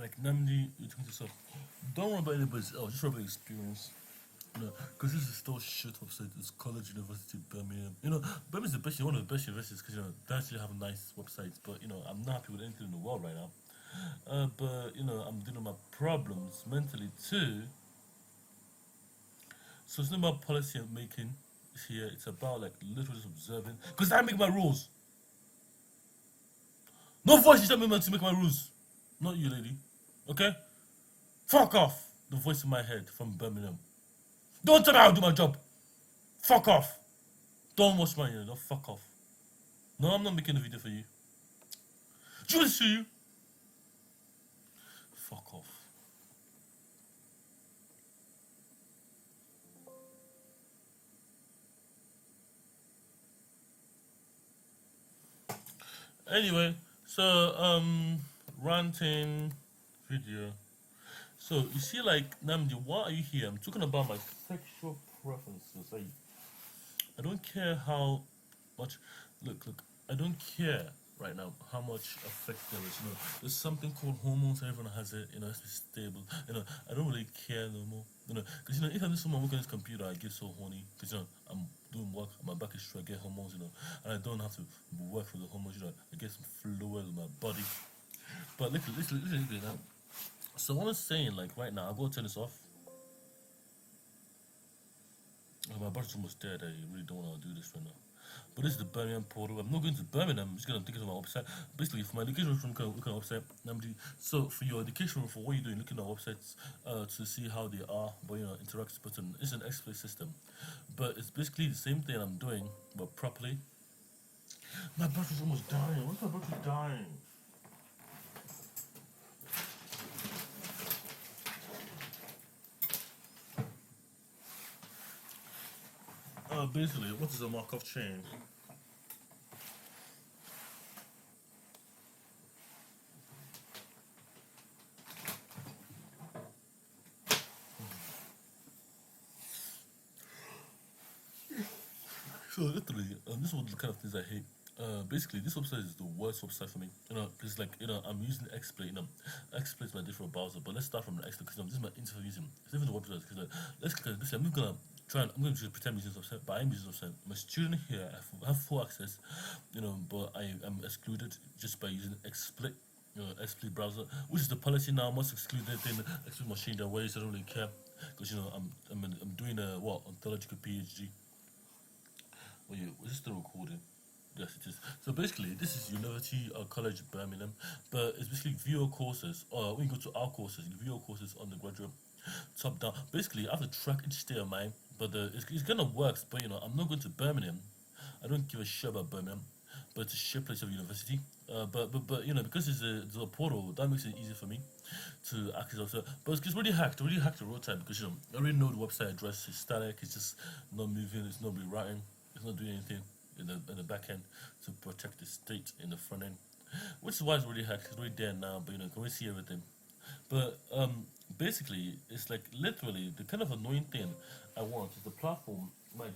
like Namdi, you think to yourself, don't worry about anybody else, just worry about experience. You know, because this is still shit website. It's college, university, Birmingham. You know, Birmingham's the best, one of the best universities because they actually have nice websites. But I'm not happy with anything in the world right now. But I'm dealing with my problems mentally too. So it's not about policy I'm making here. It's about like literally just observing. Because I make my rules. No voice is telling me to make my rules. Not you, lady. Okay? Fuck off. The voice in my head from Birmingham. Don't tell me how to do my job. Fuck off. Don't wash my ear. Don't fuck off. No, I'm not making a video for you. Do you want to see you? Fuck off. Anyway, so ranting video. So you see, like Namdi, why are you here? I'm talking about my sexual preferences. I don't care how much. Look. I don't care right now how much effect there is. There's something called hormones. Everyone has it. It has to be stable. I don't really care no more. Because if I'm just someone working on this computer, I get so horny. Because I'm doing work. My back is straight. I get hormones. And I don't have to work for the hormones. I get some fluid in my body. But listen now. So what I'm saying, like right now, I'm gonna turn this off. My brother's almost dead. I really don't want to do this right now. But this is the Birmingham portal. I'm not going to Birmingham. I'm just going to think of my website. Basically, for my education, look at our website. So for your education, for what you're doing, look at our websites to see how they are. But interact button. It's an exploit system, but it's basically the same thing I'm doing, but properly. My brother's almost dying. What's my brother dying? Basically, what is a Markov chain? So literally, this is one of the kind of things I hate. Basically, this website is the worst website for me. Because I'm using exploit. Exploit is my different browser, but let's start from the exploit because this is my interface using. It's even the website because let's click this. I'm gonna just pretend I'm using this website, but I'm using this website. I'm a student here. I have full access. But I am excluded just by using exploit. Exploit browser, which is the policy now. I must exclude that thing. Exclude machine their ways. I don't really care because I'm doing a ontological PhD. Oh yeah, is this still recording? Yes, it is. So basically, this is University College Birmingham, but it's basically VO courses. When you go to our courses, VO courses undergraduate, top down. Basically, I have to track each day of mine, but it's gonna work. But I'm not going to Birmingham. I don't give a shit about Birmingham, but it's a shit place of university. But because it's a portal, that makes it easy for me to access also. But it's really hacked the road time because I already know the website address is static. It's just not moving. It's not rewriting. It's not doing anything in the back end to protect the state in the front end, which is why it's really hacked. It's really there now, but can we see everything? But basically, it's like literally the kind of annoying thing I want is the platform. My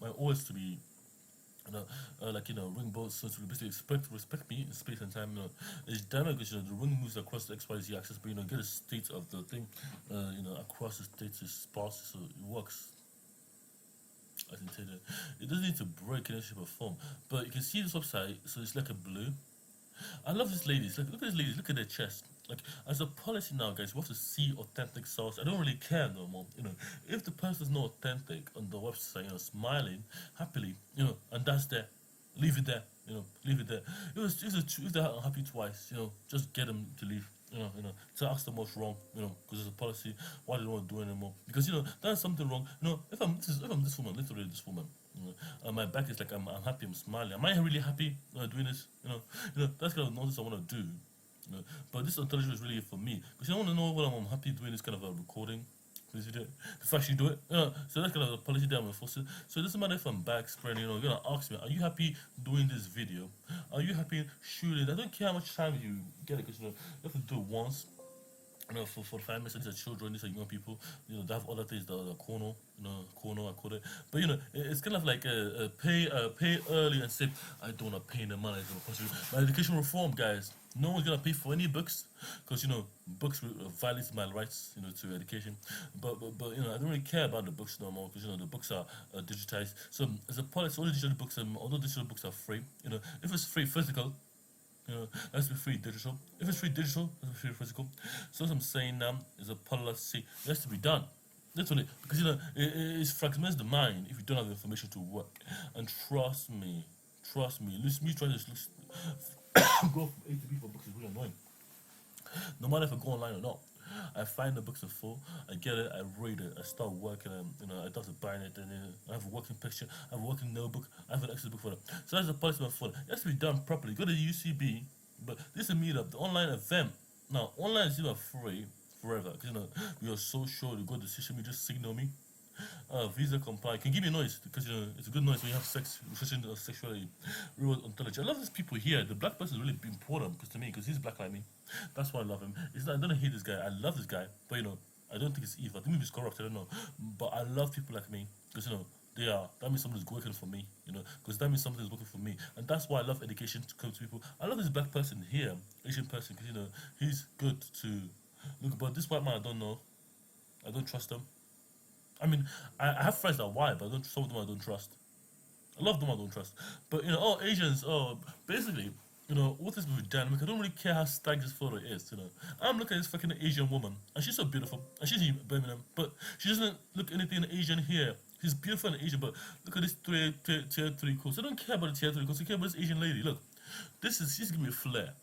my OS to be ring both, so to basically respect me in space and time. It's dynamic because the ring moves across the XYZ axis, but get a state of the thing, across the states is sparse, so it works. As intended. It doesn't need to break in any shape or form. But you can see this website, so it's like a blue. I love these ladies. Look at these ladies. Look at their chest. Like as a policy now, guys, we have to see authentic source. I don't really care no more. If the person is not authentic on the website, smiling happily, and that's there, leave it there. Leave it there. If they're unhappy twice, just get them to leave. To ask them what's wrong, because there's a policy, why they don't want to do it anymore. Because there's something wrong. If I'm this woman, literally this woman, my back is like I'm happy, I'm smiling. Am I really happy doing this? That's kind of nonsense I want to do. But this ontology is really for me because I want to know whether I'm happy doing this kind of a recording. This video, if I actually do it, so that's kind of a policy that I'm enforcing. So it doesn't matter if I'm back spreading, you're gonna ask me, are you happy doing this video? Are you happy shooting? I don't care how much time you get it, because you have to do it once. For 5 minutes, these are children, these are young people. They have other things, the corner, corner I call it. But it's kind of like pay early and say I don't want to pay the money. My education reform, guys. No one's gonna pay for any books because books violate my rights, to education. But I don't really care about the books no more because the books are digitized. So as a policy, all the digital books, although digital books are free, if it's free physical, that's be free digital. If it's free digital, that's be free physical. So what I'm saying now is a policy that has to be done. Literally, because it fragments the mind if you don't have the information to work. And trust me, me trying to go from A to B for books is really annoying. No matter if I go online or not. I find the books are full, I get it, I read it, I start working, I start buying it, and I have a working picture, I have a working notebook, I have an extra book for it. So that's the policy for it. It has to be done properly. Go to UCB, but this is a meetup, the online event. Now, online is even free forever, because we are so sure to go to social media, just signal me. Visa comply. Can give me noise because it's a good noise when you have sex, especially sexuality. Real ontology. I love these people here. The black person is really important because to me, because he's black like me. That's why I love him. It's not, I don't hate this guy. I love this guy, but I don't think it's evil. I think maybe it's corrupt. I don't know, but I love people like me because they are. That means something's working for me. Because that means something's working for me, and that's why I love education to come to people. I love this black person here, Asian person, because he's good to look. But this white man, I don't know. I don't trust him. I mean, I have friends that are white, but some of them I don't trust. A lot of them I don't trust. But, Asians, basically, what is with dynamic? I don't really care how stacked this photo is, I'm looking at this fucking Asian woman, and she's so beautiful, and she's in Birmingham, but she doesn't look anything Asian here. She's beautiful and Asian, but look at this tier 3 course. I don't care about the tier 3 course, I care about this Asian lady. Look, she's giving me a flair.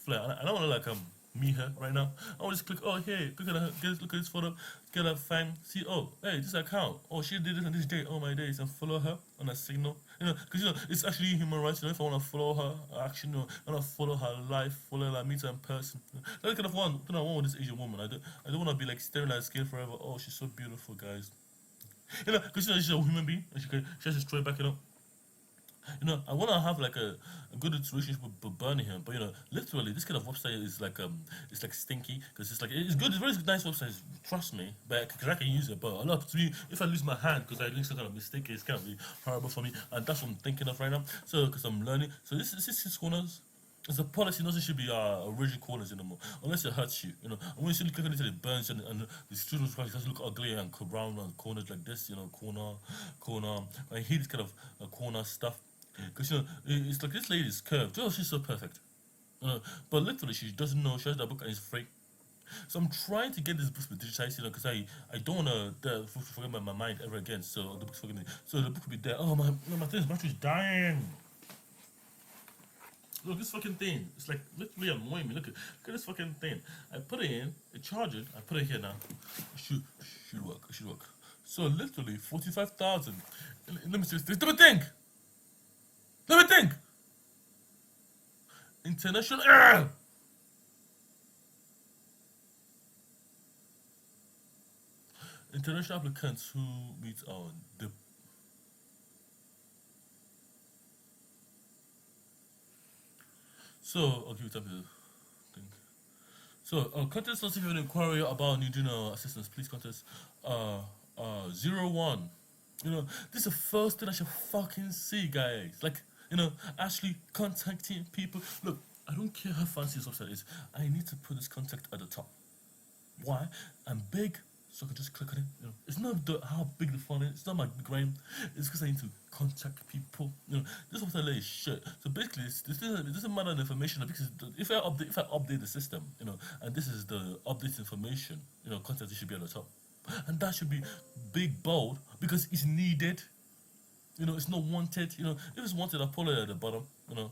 I don't want to, me her right now. I want to just click, oh, hey, look at this photo, get her fang, see, oh, hey, this account, oh, she did this on this day, oh my days, and follow her on a signal, because, it's actually human rights, if I want to follow her action, I want to follow her life, follow her, meet her in person. That's kind of one, I want with this Asian woman. I don't want to be like staring at her skin forever. Oh, she's so beautiful, guys. Because, she's a human being, and she has to straight back it up. I want to have like a good relationship with Birmingham, but literally this kind of website is like it's like stinky because it's good, it's a very nice website, trust me, but because I can use it. But a lot to me, if I lose my hand because I link some kind of mistake, it's kind of be horrible for me, and that's what I'm thinking of right now. So because I'm learning, so this is 6 corners. It's a policy, nothing should be rigid corners anymore, unless it hurts you. And when you see click on it, it burns, and the students just look ugly and round and corners like this. Corner. I hate this kind of corner stuff. Because it's like this lady's curved. Oh, she's so perfect. But literally, she doesn't know. She has that book and it's free. So I'm trying to get this book to be digitized, because I don't want to forget my mind ever again. So the book's forgive me. So the book will be there. Oh my thing's battery's dying. Look, this fucking thing. It's like literally annoying me. Look at this fucking thing. I put it in, it charged it. I put it here now. It should work. It should work. So literally 45,000. Let me see this. Let me think. International. International applicants who meet our the. So I'll give you time to think. So contest us if you have an inquiry about needing assistance. Please contact 01. This is the first thing I should fucking see, guys. Like, actually contacting people. Look, I don't care how fancy this website is. I need to put this contact at the top. Why? I'm big, so I can just click on it. It's not how big the font is. It's not my brain. It's because I need to contact people. This website is shit. So basically, it doesn't matter the information because if I update the system, and this is the update information, contact should be at the top. And that should be big, bold, because it's needed. It's not wanted. If it's wanted, I'll pull it at the bottom. And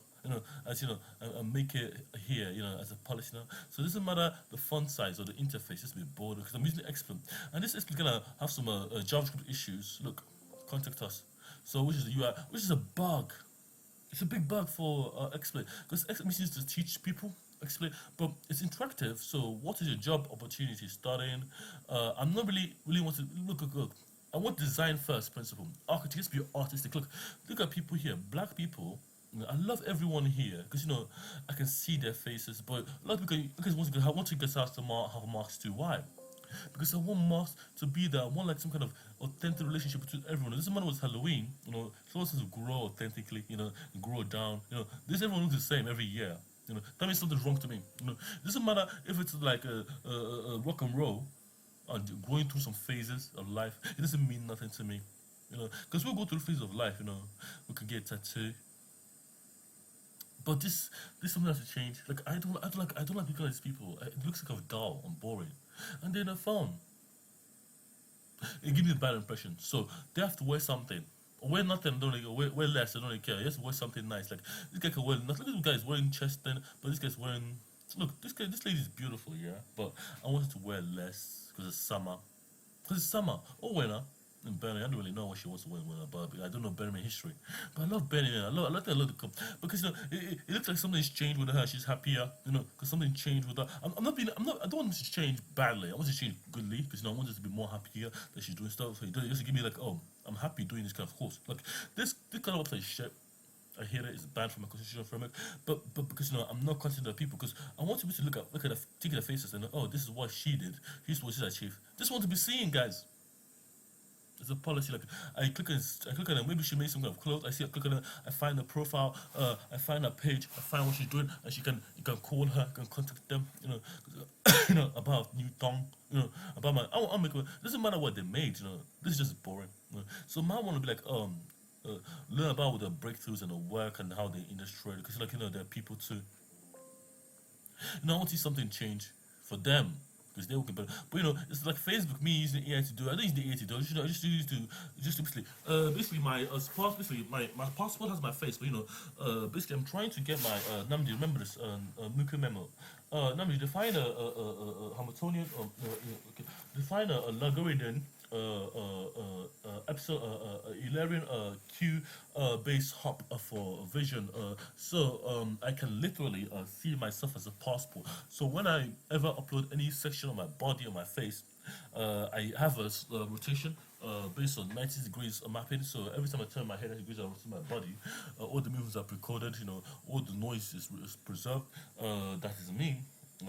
make it here. As a policy now. So it doesn't matter the font size or the interface. Just be bold because I'm using Explain, and this is gonna have some JavaScript issues. Look, contact us. So which is the UI, which is a bug. It's a big bug for Explain because Explain is used to teach people. Explain, but it's interactive. So what is your job opportunity starting? I'm not really want to look. I want design first principle. Architects be artistic. Look at people here. Black people. I love everyone here because I can see their faces. But a lot of people because want to get asked to have Marks too. Why? Because I want Marks to be there. I want like some kind of authentic relationship between everyone. It doesn't matter what's Halloween. Someone says to grow authentically. Grow down. This everyone looks the same every year. You know, that means something's wrong to me. You know, it doesn't matter if it's like a rock and roll and going through some phases of life. It doesn't mean nothing to me. You know, because we'll go through phases of life. You know, we can get a tattoo, but this something has to change. Like I don't like looking at these people. It looks kind of dull and boring, and they're in a phone. It gives me a bad impression. So they have to wear something. Wear nothing, don't really, wear less, I don't really care. Just wear something nice. Like this guy can wear nothing. Look at this guy's wearing chest then, but this guy's wearing. Look, this lady's beautiful, yeah. But I wanted to wear less because it's summer. Because it's summer. Oh, winter. In Birmingham, I don't really know what she wants to wear in winter, but I don't know Birmingham history. But I love Birmingham. I love the cup because you know it looks like something's changed with her. She's happier, you know, because something changed with her. I'm not being. I'm not. I don't want it to change badly. I want it to change goodly because you know I want her to be more happier that she's doing stuff. So it doesn't give me like, oh, I'm happy doing this kind of course. Like this kind of website is shit. I hear it. It's banned from my constitutional framework, but because you know I'm not considering the people because I want people to look at take their faces and oh, this is what she did. This is what she's achieved. Just want to be seen, guys. It's a policy. Like I click on it. Maybe she made some kind of clothes. I see. I click on it. I find the profile. I find her page. I find what she's doing, and you can call her. You can contact them. You know, you know about new tongue. You know about my. I'll make. Doesn't matter what they made. You know, this is just boring. You know? So I want to be like learn about the breakthroughs and the work and how they industrial because like you know there are people too. You know, I want to see something change for them because they're working better. But you know, it's like Facebook, me using AI to do. I don't use the AI to do. I just use to basically my passport. Basically, my passport has my face, but you know, basically I'm trying to get my Namdi. Remember this Nuka memo. Namdi, define a Hamiltonian. Okay, define a Lagrangian. Episode Ilarian Q base hop for vision I can literally see myself as a passport. So when I ever upload any section of my body or my face, I have a rotation based on 90 degrees mapping. So every time I turn my head 90 degrees, I rotate my body. All the movements are recorded. You know, all the noise is preserved. That is me.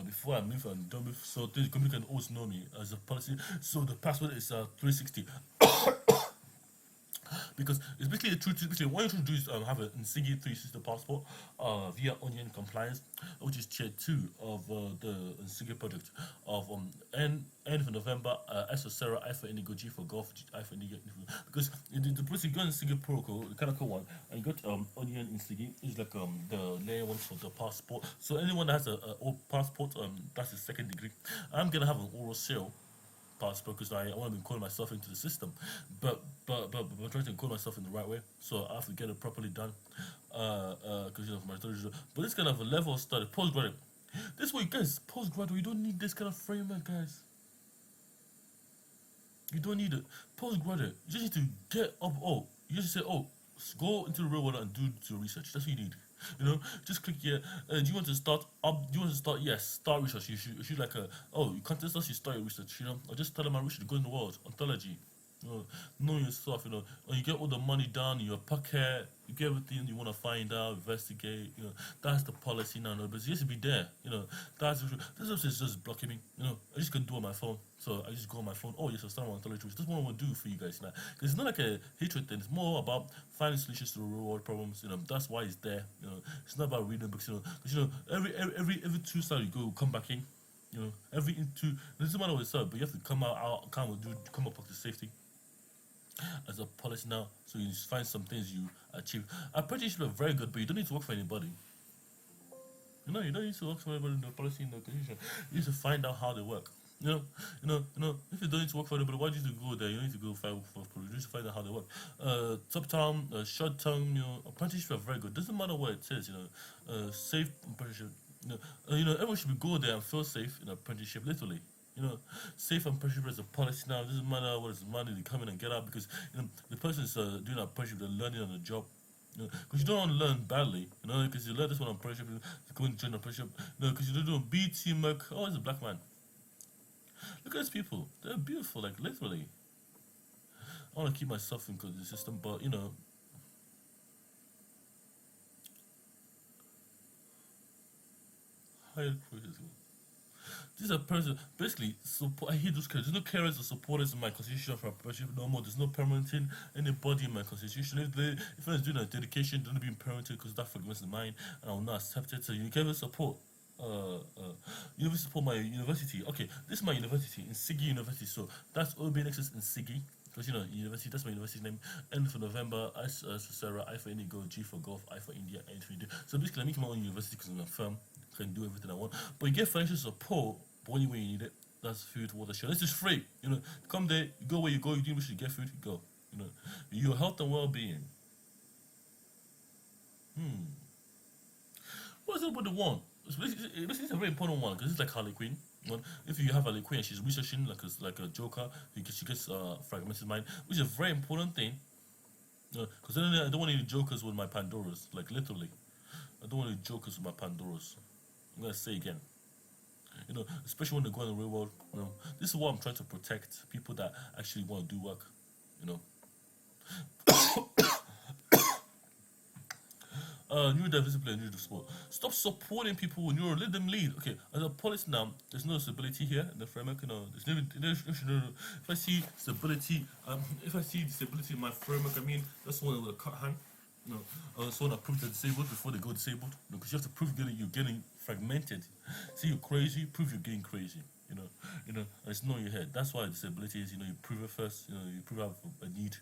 Before I move and don't move, so the computer can always know me as a policy. So the password is 360. Because it's basically the truth. Basically, what you're trying to do is have a Nsiggi 360 passport via Onion Compliance, which is tier 2 of the Nsiggi project of end of November, S for Sarah, I for Indigo, G for Golf, I for Indigo. Because the process you got Nsiggi protocol, the canonical one, and you got Onion Nsiggi is like the layer one for the passport. So anyone that has a old passport, that's the second degree. I'm gonna have an oral seal passport because I want to encode myself into the system, but I'm trying to encode myself in the right way, so I have to get it properly done. Because you know my studies, but this kind of a level of study, postgraduate. This way, guys, postgraduate, you don't need this kind of framework, guys. You don't need it. Postgraduate, you just need to get up. Oh, you just say, oh, go into the real world and do your research. That's what you need. You know, just click here. Do you want to start up? Do you want to start? Yes, start research. You should like you contest us. You start your research. You know, or just tell them my research. Go in the world, ontology. Know yourself. You know, and you get all the money down in your pocket. You get everything you want to find out, investigate. You know, that's the policy now. No, but you have to be there. You know, this is just blocking me. You know, I just can do it on my phone. So I just go on my phone. Oh yes, I start on ontology. That's what I want to do for you guys now. Because it's not like a hatred thing. It's more about finding solutions to the real world problems. You know, that's why it's there. You know, it's not about reading books. You know, because you know every 2 stars you go, come back in. You know, every into it doesn't matter what it's up, but you have to come come up with the safety as a policy now, so you just find some things you achieve. Apprenticeship are very good, but you don't need to work for anybody. You know, you don't need to work for anybody in the policy in the constitution. You need to find out how they work. You know. If you don't need to work for anybody, why do you need to go there? You need to go find for you need to find out how they work. Top term, short term, you know, apprenticeship are very good. Doesn't matter what it is, you know. Safe apprenticeship. You know, everyone should go there and feel safe in apprenticeship, literally. You know, safe apprenticeship is a policy now. It doesn't matter what is money they come in and get out because you know the person is doing apprenticeship, they're learning on the job. You know, because you don't want to learn badly. You know, because you learn this one on apprenticeship, you go and join apprenticeship. You know, because you don't do B teamwork. Oh, it's a black man. Look at these people. They're beautiful, like literally. I want to keep myself in the system, but you know. Higher criticism. These are persons basically support. I hate those carers. There's no carers or supporters in my constitution for apprenticeship no more. There's no parenting anybody in my constitution. If anyone's doing a dedication, they're not being parented because that fragments the mind, and I will not accept it. So you can even support. You even support my university. Okay, this is my university, Nsiggi University. So that's Obinexus Nsiggi. Because university, that's my university name. N for November, S for Sarah, I for Indigo, G for Golf, I for India, N for India. So basically, I'm making my own university because I'm a firm, can do everything I want. But you get financial support, but only when you need it. That's food, water, shelter. This is free. Come there, you go where you go. You do wish to get food, you go. Your health and well-being. What is it with the one? It's a very important one because it's like Harley Quinn. One, if you have Harley Quinn, she's researching like a Joker. She gets fragmented mind, which is a very important thing. Because I don't want any Jokers with my Pandoras. Like literally, I don't want any Jokers with my Pandoras. I'm gonna say again. Especially when they go in the real world. This is what I'm trying to protect people that actually want to do work. Neurodivisibility and neurodivisible. Stop supporting people when let them lead. Okay, as a policy now, there's no stability here in the framework. If I see stability, if I see disability in my framework, I mean that's one with a cut hand. Someone that proves they're disabled before they go disabled. Because you have to prove you're getting fragmented. See, you're crazy. Prove you're getting crazy. And it's not in your head. That's why disability is. You prove it first. You prove out a need.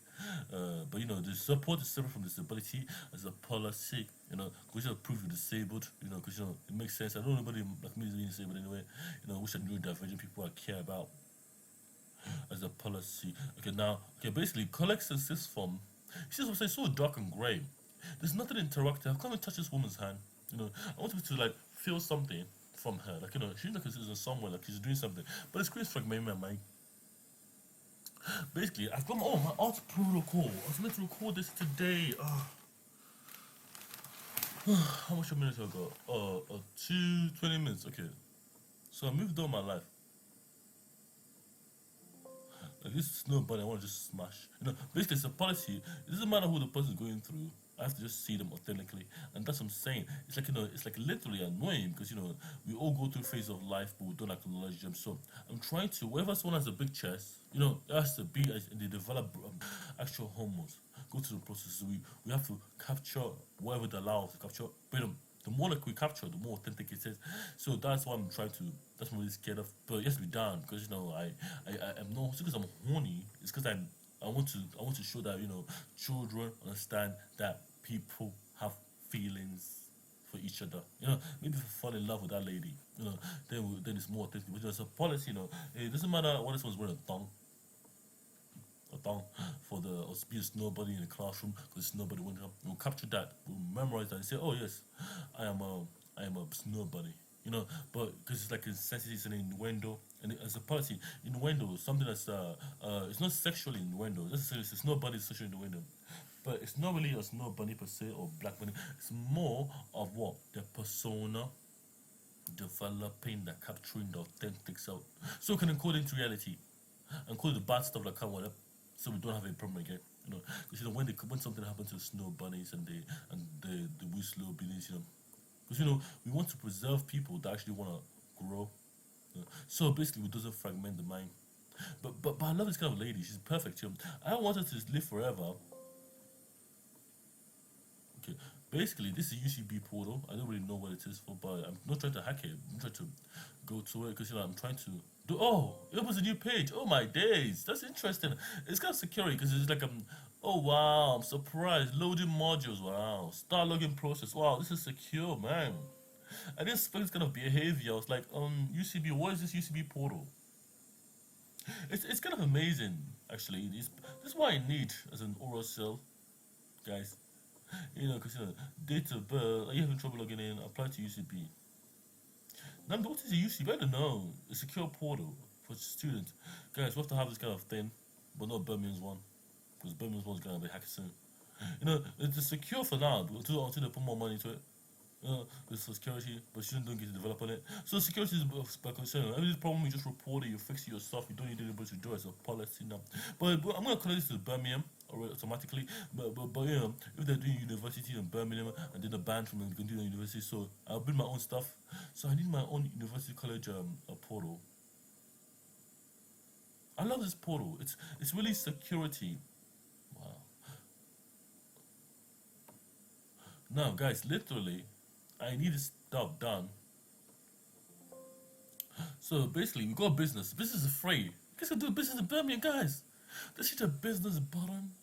But the support is separate from disability as a policy. Because you have to prove you're disabled. Because it makes sense. I don't know anybody like me is being disabled anyway. Which are neurodivergent people I care about as a policy. Okay, basically, collects and sixth form. See, it's so dark and grey. There's nothing interactive. I can't even touch this woman's hand. I want to like feel something from her. Like she's like she's in somewhere, like she's doing something. But the screen's fragmenting my mind. Basically, I've got my art protocol. I was meant to record this today. How much minutes have I got? 20 minutes. Okay, so I moved on my life. Like this is no bunny, I want to just smash. Basically it's a policy. It doesn't matter who the person is going through. I have to just see them authentically, and that's what I'm saying. It's like it's like literally annoying because we all go through phases of life, but we don't acknowledge them. So I'm trying to. Wherever someone has a big chest, it has to be as they develop actual hormones. Go through the process. So we have to capture whatever they allow us to capture. But the more like we capture, the more authentic it is. So that's what I'm trying to. That's what I'm really scared of. But it has to be done because I'm not because I'm horny. It's because I want to show that children understand that people have feelings for each other. Maybe if I fall in love with that lady, then it's more authentic. But it's a policy. It doesn't matter what this one's wearing a thong for or be a snowbody in the classroom because nobody went up. We'll capture that. We'll memorize that and say, oh yes, I am a snowbody. But because it's like insensitive, it's an innuendo, and as a policy, innuendo, something that's it's not sexual innuendo. It's not body sexual innuendo, but it's not really a snow bunny per se or black bunny. It's more of what the persona developing, the capturing the authentic self, so we can encode into reality, encode the bad stuff that come with it, so we don't have a problem again. Because when something happens to snow bunnies and the slow bunnies, because we want to preserve people that actually want to grow. So basically, it doesn't fragment the mind. But I love this kind of lady. She's perfect. I want her to live forever. Okay, basically, this is UCB portal. I don't really know what it is for, but I'm not trying to hack it. I'm trying to go to it because I'm trying to do. Oh, it opens a new page. Oh my days, that's interesting. It's kind of security because it's like oh wow, I'm surprised. Loading modules. Wow, start login process. Wow, this is secure, man. I didn't expect this kind of behavior. I was like, UCB, what is this UCB portal? It's kind of amazing, actually. This is what I need as an oral cell, guys. Because date of birth. Are you having trouble logging in? Apply to UCB. Now, what is a UCB? I don't know. A secure portal for students. Guys, we have to have this kind of thing, but not Birmingham's one, because Birmingham's one's gonna be hacked soon. It's secure for now until they put more money into it. This for security, but she don't get to develop on it. So security is by concern. Every problem you just report it, you fix it yourself. You don't need anybody to do it as a policy now. But I'm gonna connect this to Birmingham already automatically. But if they're doing university in Birmingham and then a ban from the university, so I'll build my own stuff. So I need my own university college a portal. I love this portal. It's really security. Wow. Now, guys, literally, I need this stuff done. So basically, we got a business. Business is free. You guys can do business in Birmingham, guys. This is a business button.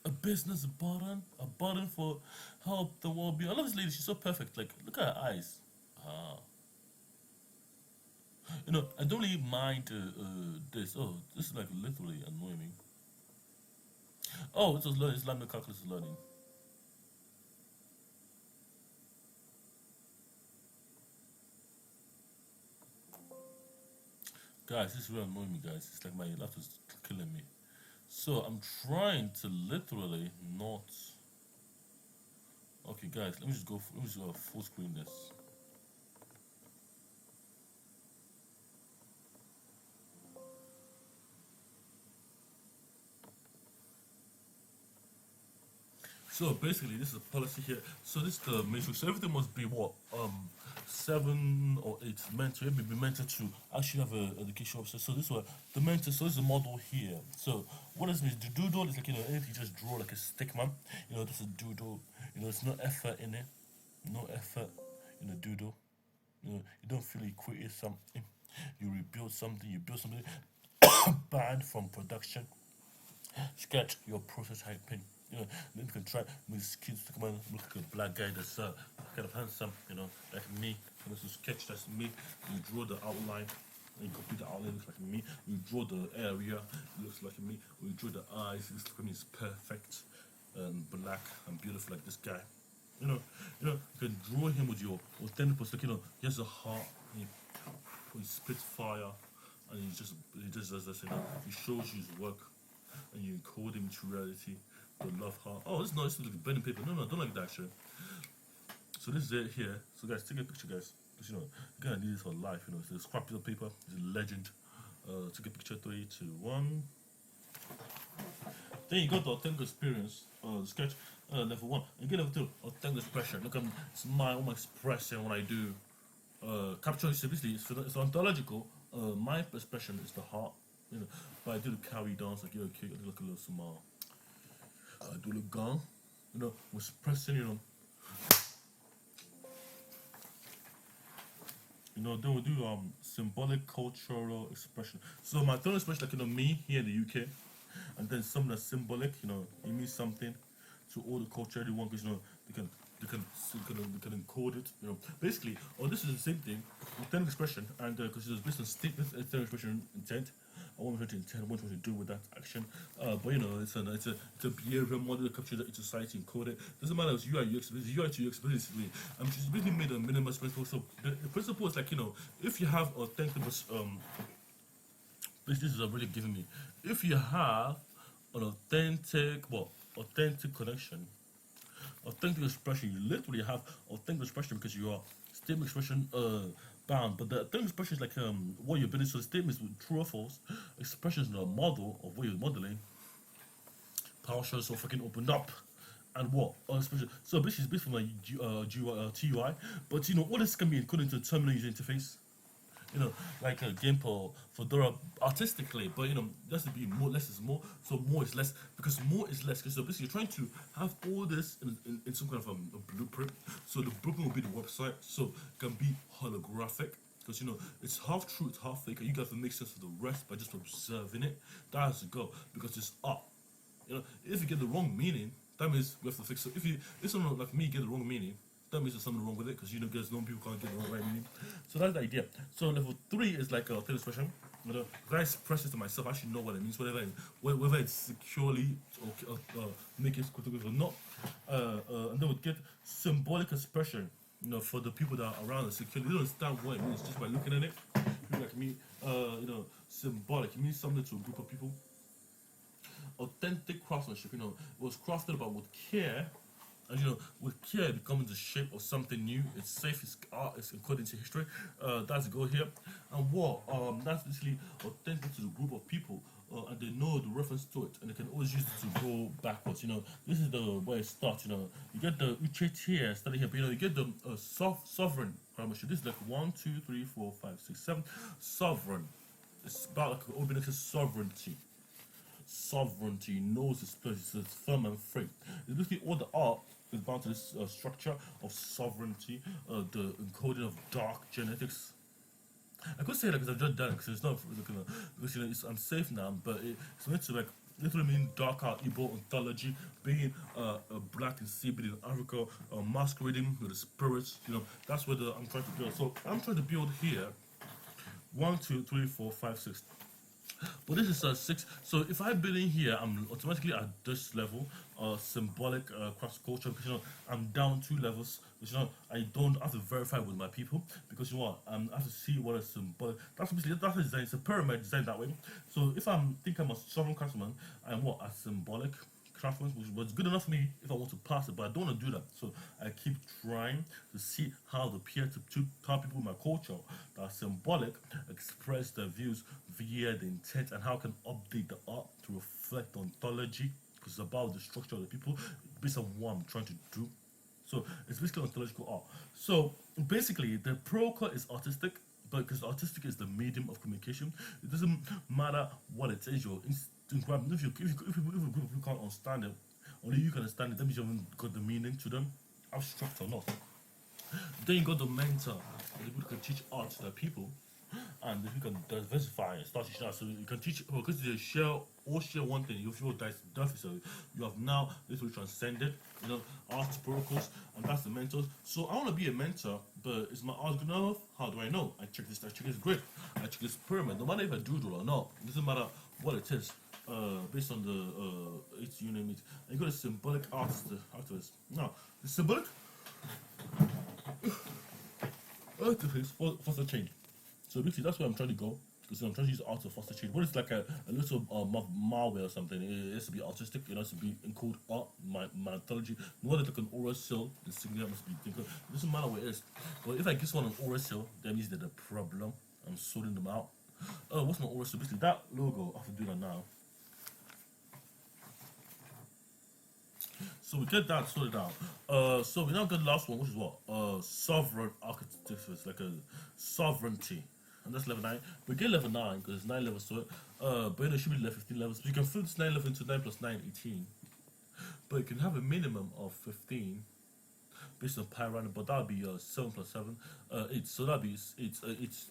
A business button. A button for help the world be. I love this lady. She's so perfect. Like, look at her eyes. Ah. I don't really mind this. Oh, this is like literally annoying me. Oh, it was learning. Islamic calculus is learning. Guys, this is really annoying me, guys. It's like my laptop is killing me. So I'm trying to literally not. Okay, guys, let me just go. Let me just full screen this. So basically, this is a policy here. So this is the matrix. So everything must be what 7 or 8 mentor. Be mentored to actually have a education officer. So this is what the mentor. So this is a model here. So what does this mean? The doodle is like anything you just draw like a stick man. This is doodle. There's no effort in it. No effort in a doodle. You don't feel you create something. You rebuild something. You build something. Banned from production. Sketch your prototyping. Then you can try with kids to come and look like a black guy that's kind of handsome, like me. And this is sketch, that's me. You draw the outline, and you copy the outline, looks like me. You draw the area, it looks like me. You draw the eyes, it looks like me. It's perfect and black and beautiful like this guy. You can draw him with your authentic perspective. He has a heart, he spits fire, and he just does this. He shows you his work, and you encode him into reality. The love heart. Oh, this is not. This is like burning paper. No, I don't like that shit. So this is it here. So guys, take a picture, guys. Because you're gonna need this for life. It's a scrap piece of paper. It's a legend. Take a picture. 3, 2, 1. Then you got the authentic experience. Sketch level 1. And get level 2. Authentic expression. Look at it's my own expression when I do capture. So basically, it's ontological. My expression is the heart. But I do the carry dance like okay, I do like a little smile. I do the gong, was pressing, then we do symbolic cultural expression. So my third expression, like me here in the UK, and then something that's symbolic, it means something to all the culture, everyone, because they can encode it, Basically, this is the same thing, authentic expression, and because it's based on statement, authentic expression intent. I want to intend what to do with that action, but it's a behavior model that captures it into society and code it. Doesn't matter if it's UI UX, it's UI to UX basically. She's basically made a minimalist principle. So the principle is like if you have authentic, this is really giving me. If you have an authentic connection, authentic expression, you literally have authentic expression because you are statement expression bound, but the authentic expression is like what you're building. So the statements with true or false, expressions in a model of what you're modeling. PowerShell so fucking opened up, and what expression. So basically, it's based from like TUI, but all this can be encoded into a terminal user interface. Like a game for Fedora artistically, but that's to be more, less is more, so more is less, because more is less, because so basically you're trying to have all this in some kind of a blueprint, so the blueprint will be the website, so it can be holographic, because it's half true, it's half fake, and you have to make sense of the rest by just observing it. That has to go, because it's art. If you get the wrong meaning, that means we have to fix it. If someone like me get the wrong meaning, that means there's something wrong with it, because there's no people can't get the right meaning. So that's the idea. So level 3 is like a authentic expression. If I express it to myself, I should know what it means, whether it's securely or make it or not. And then we get symbolic expression. For the people that are around us, securely, they don't understand what it means just by looking at it. People like me, symbolic. It means something to a group of people. Authentic craftsmanship. It was crafted about with care And with care it becomes the shape of something new. It's safe, it's art, it's encoded into history. That's the goal here. And what? That's basically authentic to the group of people. And they know the reference to it, and they can always use it to go backwards. This is the where it starts. You get the uchet here, starting here, but you get the sovereign grammar. This is like 1, 2, 3, 4, 5, 6, 7. Sovereign. It's about like Obinexus sovereignty. Sovereignty knows its place. It's firm and free. It's basically all the art is bound to this structure of sovereignty, the encoding of dark genetics. I could say that because I've just done it because it's not because I'm safe now, but it's meant to like literally mean dark art Igbo ontology, being a black Nsiggi in Africa, masquerading with the spirits. That's what I'm trying to build. So I'm trying to build here 1, 2, 3, 4, 5, 6. But this is 6. So if I build in here, I'm automatically at this level, symbolic cross culture, because I'm down 2 levels. Because I don't have to verify with my people, because I have to see what is symbolic. That's basically that's the design. It's a pyramid designed that way. So if I'm a sovereign craftsman, I'm a symbolic craftsman, which was good enough for me if I want to pass it, but I don't want to do that. So I keep trying to see how the peer-to-peer people in my culture that are symbolic express their views via the intent, and how I can update the art to reflect ontology, because it's about the structure of the people based on what I'm trying to do. So it's basically ontological art. So basically the protocol is artistic, but because artistic is the medium of communication, it doesn't matter what it is. If a group of people can't understand it, only you can understand it, that means you haven't got the meaning to them, abstract or not. Then you got the mentor, the people who can teach art to the people, and if you can diversify and start teaching art, so you can teach, because they share one thing. You feel that's so you have now literally transcended, art protocols, and that's the mentors. So I want to be a mentor, but is my art good enough? How do I know? I check this grid, I check this pyramid. No matter if I doodle or not, it doesn't matter what it is. Based on the it's you name it. And you got a symbolic activist. Now, the symbolic activist foster change. So basically, that's where I'm trying to go, because I'm trying to use art to foster change. But it's like a little malware or something. It has to be artistic. It has to be in code art, my mythology. No whether like an oral cell, the signal must be thinking. It doesn't matter what it is. But if I give someone an oral cell, that means there's a problem. I'm sorting them out. What's my oral cell? Basically, that logo, I have to do that now. So we get that sorted out. So we now get the last one, which is what? Sovereign architecture. It's like a sovereignty. And that's level 9. We get level 9 because it's 9 levels to it. But it should be level 15 levels. So you can fill this 9 level into 9 plus 9, 18. But you can have a minimum of 15 based on pi random, but that'll be 7 plus 7, 8. So that'll be it's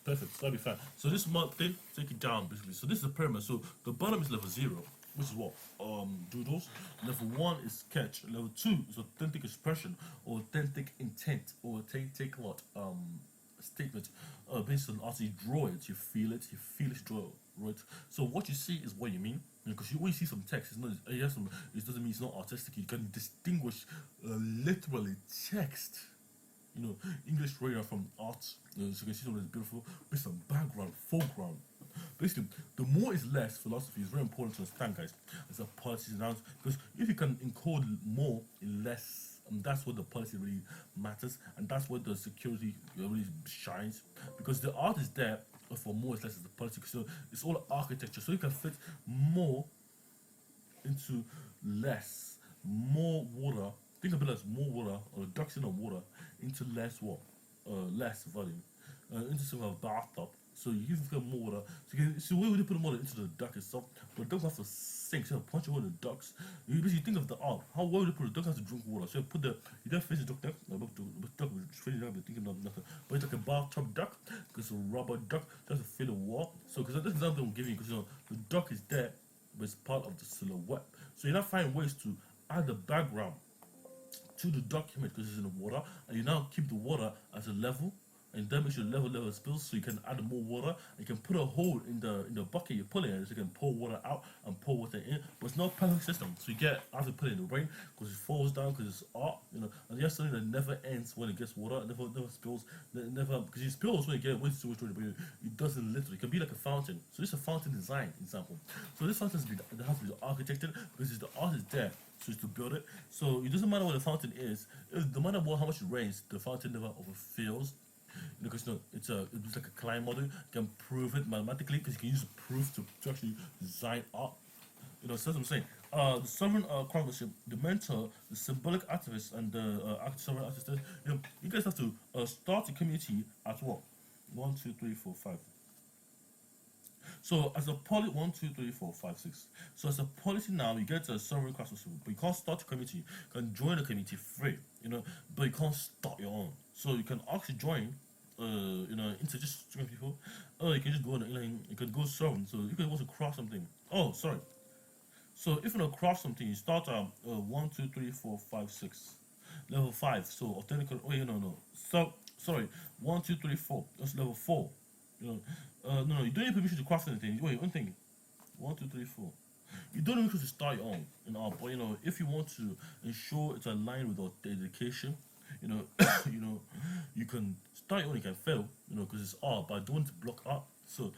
perfect. So that'll be fine. So this month thing, take it down basically. So this is the pyramid. So the bottom is level 0. Which is what? Doodles. Level 1 is sketch. Level 2 is authentic expression, or authentic intent, or authentic what? Statement. Based on art, you draw it, you feel it, draw it. So what you see is what you mean. Because when you see some text, it's not. It doesn't mean it's not artistic. You can distinguish literally text. English radar from art. So you can see something that's beautiful based on background, foreground. Basically, the more is less philosophy is very important to understand, guys. As a policy announcement, because if you can encode more in less, that's what the policy really matters, and that's where the security really shines. Because the art is there for more is less as the policy. So it's all architecture. So you can fit more into less, more water. Think of it as more water, or reduction of water into less what, less volume, into some of a bathtub. So you can get more water. So where would you put the water into the duct itself? But the duct has to sink. So you punch a hole in the ducts. You basically think of the art. Where would you put the duct has to drink water? So you don't finish the duct. The duct will finish up. You're thinking of nothing. But it's like a bathtub duct, because it's a rubber duct just to fill the water. So because that's the example I'm giving you, because the duct is there, but it's part of the silhouette. So you now find ways to add the background to the document because it's in the water, and you now keep the water as a level and that makes your level spills, so you can add more water. You can put a hole in the bucket you're pulling in, so you can pour water out and pour water in. But it's not a perfect system, so you have to put it in the rain because it falls down because it's art, And you have something that never ends when it gets water, it never spills, never because it spills when you get way too much water, but it doesn't literally. It can be like a fountain. So this is a fountain design example. So this fountain has to be architected because the art is there. So it's to build it. So it doesn't matter what the fountain is. No matter how much it rains, the fountain never overfills. Because it's like a Klein model. You can prove it mathematically because you can use proof to actually design art. So that's what I'm saying. The sovereign craftsmanship, the mentor, the symbolic activist, and the sovereign artist. You guys have to start a community at what? 1, 2, 3, 4, 5. So as a policy, 1, 2, 3, 4, 5, 6. So as a policy now, you get a sovereign craftsmanship, but you can't start a community. You can join a community free, but you can't start your own. So you can actually join, into just join people. You can just go on, you can go sovereign. So you can also craft something. Oh, sorry. So if you want to craft something, you start at 1, 2, 3, 4, 5, 6. Level 5. So authentical. Oh, no. So sorry. 1, 2, 3, 4. That's level 4. No, you don't need permission to craft anything. Wait, one thing. 1, 2, 3, 4. You don't need permission to start your own in art, but if you want to ensure it's aligned with our dedication, you can start your own. You can fail, because it's art, but I don't want to block art. So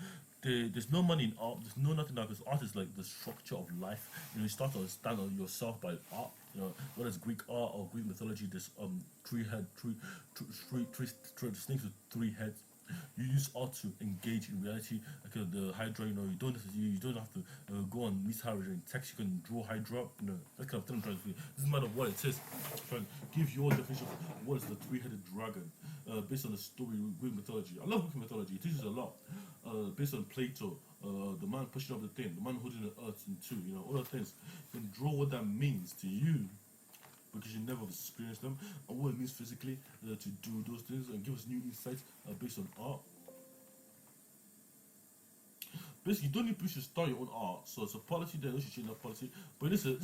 there's no money in art. There's no nothing like because art is like the structure of life. You start to understand yourself by art. Whether it's Greek art or Greek mythology, there's three snakes with 3 heads. You use art to engage in reality, like the Hydra. You don't have to go on Miss Hydra in text. You can draw Hydra. That kind of thing. It doesn't matter what it is. Trying to give your definition of what is the 3-headed dragon, based on the story of Greek mythology. I love Greek mythology. It teaches a lot. Based on Plato, the man pushing up the thing, the man holding the earth in two. All the things. You can draw what that means to you, because you never experienced them, and what it means physically to do those things, and give us new insights based on art. Basically, you don't need to start your own art. So it's a policy there, you should change that policy. But it's a